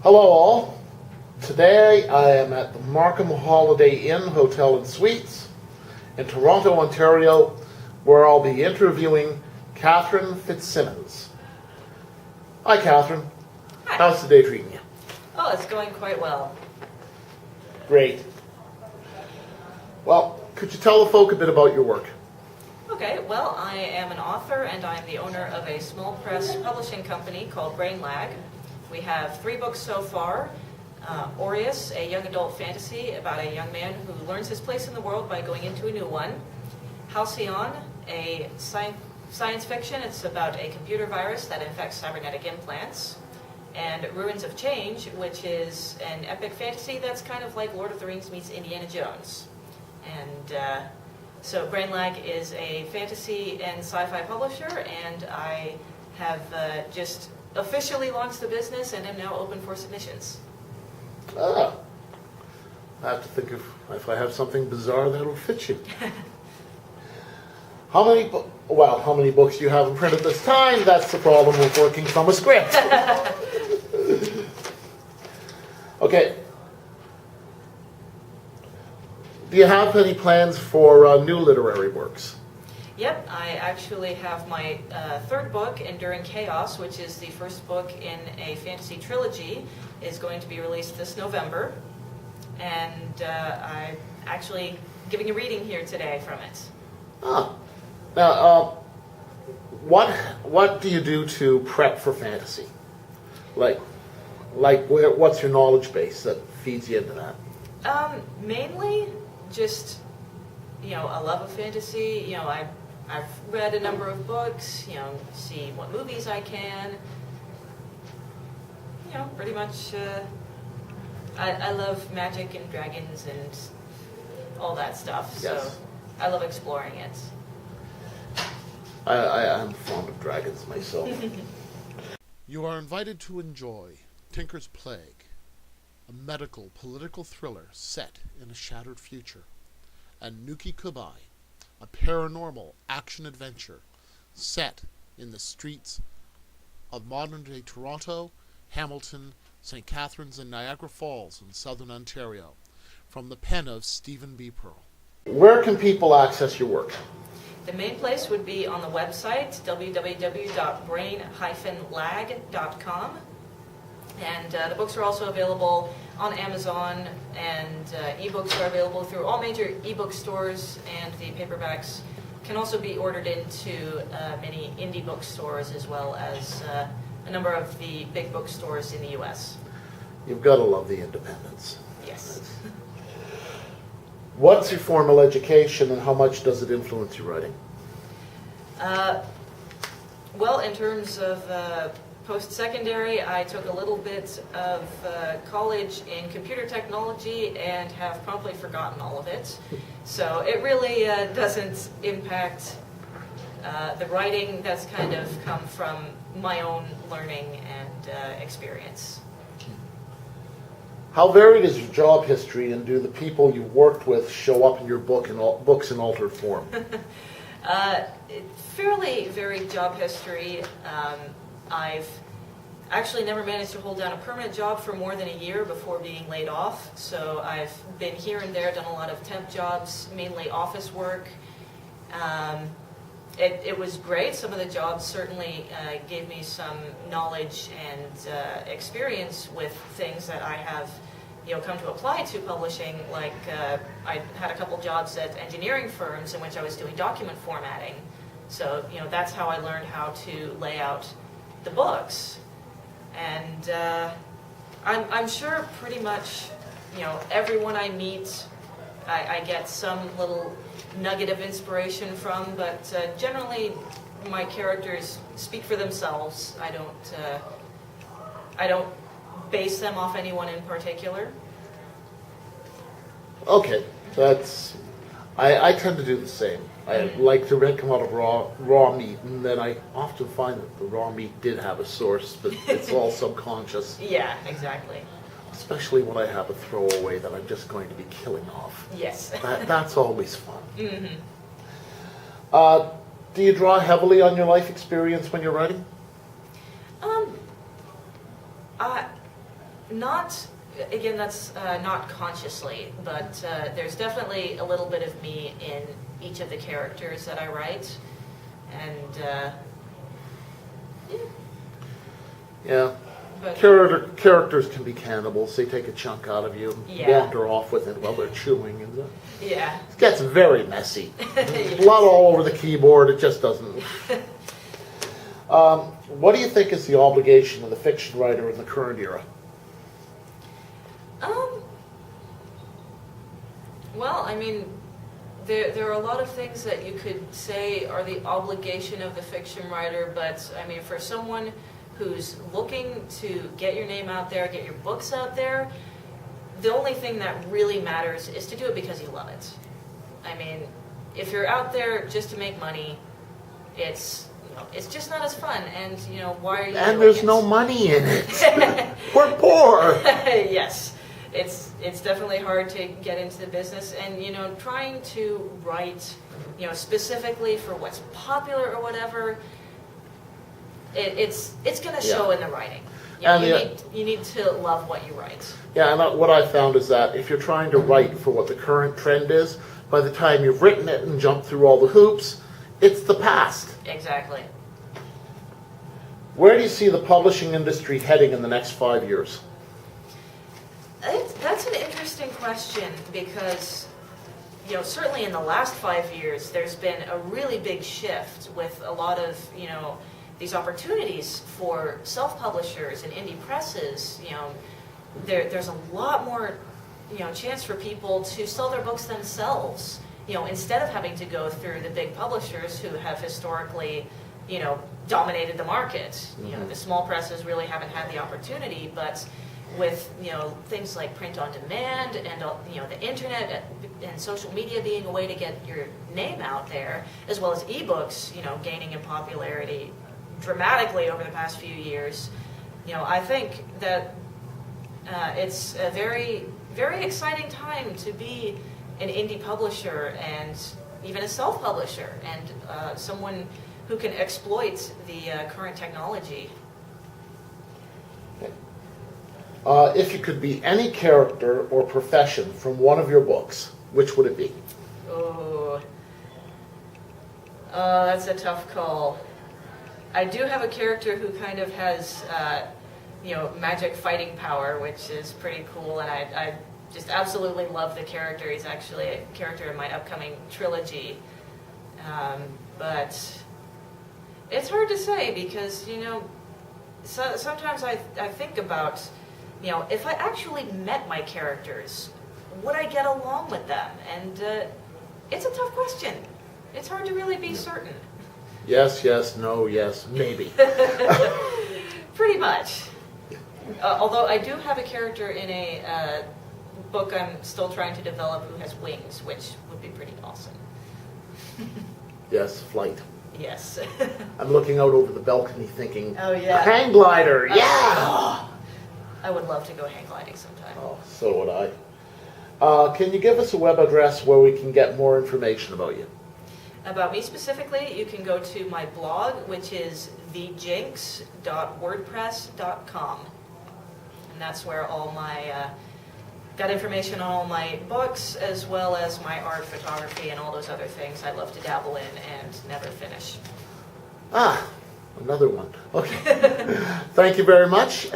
Hello all. Today I am at the Markham Holiday Inn Hotel and Suites in Toronto, Ontario, where I'll be interviewing Catherine Fitzsimmons. Hi Catherine. Hi. How's the day treating you? Oh, it's going quite well. Great. Well, could you tell the folk a bit about your work? Okay, well, I am an author and I am the owner of a small press publishing company called Brain Lag. We have 3 books so far. Aureus, a young adult fantasy about a young man who learns his place in the world by going into a new one. Halcyon, a science fiction. It's about a computer virus that infects cybernetic implants. And Ruins of Change, which is an epic fantasy that's kind of like Lord of the Rings meets Indiana Jones. And so Brain Lag is a fantasy and sci-fi publisher, and I have just officially launched the business and am now open for submissions. I have to think of if I have something bizarre that'll fit you. How many books do you have in print at this time? That's the problem with working from a script. Okay. Do you have any plans for new literary works? Yep, I actually have my 3rd book, Enduring Chaos, which is the first book in a fantasy trilogy, is going to be released this November. And I'm actually giving a reading here today from it. Now, what do you do to prep for fantasy? What's your knowledge base that feeds you into that? Mainly just, a love of fantasy. I've read a number of books, see what movies I can. Pretty much, I love magic and dragons and all that stuff. Yes. So I love exploring it. I'm fond of dragons myself. You are invited to enjoy Tinker's Plague, a medical political thriller set in a shattered future, and Nuki Kubai, a paranormal action-adventure set in the streets of modern-day Toronto, Hamilton, St. Catharines, and Niagara Falls in southern Ontario, from the pen of Stephen B. Pearl. Where can people access your work? The main place would be on the website, www.brain-lag.com. And the books are also available on Amazon, and ebooks are available through all major ebook stores, and the paperbacks can also be ordered into many indie bookstores as well as a number of the big bookstores in the U.S. You've got to love the independence. Yes. What's your formal education and how much does it influence your writing? Well, in terms of post-secondary, I took a little bit of college in computer technology and have promptly forgotten all of it. So it really doesn't impact the writing. That's kind of come from my own learning and experience. How varied is your job history, and do the people you worked with show up in your books in altered form? Fairly varied job history. I've actually never managed to hold down a permanent job for more than a year before being laid off. So I've been here and there, done a lot of temp jobs, mainly office work. It was great. Some of the jobs certainly gave me some knowledge and experience with things that I have come to apply to publishing. Like I had a couple jobs at engineering firms in which I was doing document formatting. So that's how I learned how to lay out the books. And I'm sure pretty much everyone I meet I get some little nugget of inspiration from, but generally my characters speak for themselves. I don't base them off anyone in particular. Okay, I tend to do the same. I like to come out of raw meat, and then I often find that the raw meat did have a source, but it's all subconscious. Yeah, exactly. Especially when I have a throwaway that I'm just going to be killing off. Yes. That's always fun. Mm-hmm. Do you draw heavily on your life experience when you're writing? Not, again, that's not consciously, but there's definitely a little bit of me in each of the characters that I write. And, yeah. Yeah. But, Characters can be cannibals. They take a chunk out of you and Yeah. wander off with it while they're chewing. And yeah. it gets very messy. Yes. Blood all over the keyboard. It just doesn't. What do you think is the obligation of the fiction writer in the current era? Well, I mean, there are a lot of things that you could say are the obligation of the fiction writer, but I mean, for someone who's looking to get your name out there, get your books out there, the only thing that really matters is to do it because you love it. I mean, if you're out there just to make money, it's just not as fun, and why are you And doing there's it? no money in it. We're poor. Yes, it's definitely hard to get into the business, and trying to write specifically for what's popular or whatever, it's going to show in the writing. You need to love what you write. Yeah, and what I found is that if you're trying to write for what the current trend is, by the time you've written it and jumped through all the hoops, it's the past. Exactly. Where do you see the publishing industry heading in the next 5 years? That's an interesting question because, certainly in the last 5 years, there's been a really big shift with a lot of, these opportunities for self-publishers and indie presses. There's a lot more, chance for people to sell their books themselves, instead of having to go through the big publishers who have historically, dominated the market. Mm-hmm. The small presses really haven't had the opportunity, but with things like print on demand and the internet and social media being a way to get your name out there, as well as ebooks gaining in popularity dramatically over the past few years, I think that it's a very, very exciting time to be an indie publisher and even a self-publisher and someone who can exploit the current technology. If you could be any character or profession from one of your books, which would it be? Oh, that's a tough call. I do have a character who kind of has, magic fighting power, which is pretty cool, and I just absolutely love the character. He's actually a character in my upcoming trilogy. But it's hard to say because, sometimes I think about, if I actually met my characters, would I get along with them? And it's a tough question. It's hard to really be certain. Yes, yes, no, yes, maybe. Pretty much. Although I do have a character in a book I'm still trying to develop who has wings, which would be pretty awesome. Yes, flight. Yes. I'm looking out over the balcony thinking, Oh, yeah. hang glider, yeah! I would love to go hang gliding sometime. Oh, so would I. Can you give us a web address where we can get more information about you? About me specifically, you can go to my blog, which is thejinx.wordpress.com. And that's where all my, got information on all my books, as well as my art, photography, and all those other things I love to dabble in and never finish. Ah, another one. Okay. Thank you very much.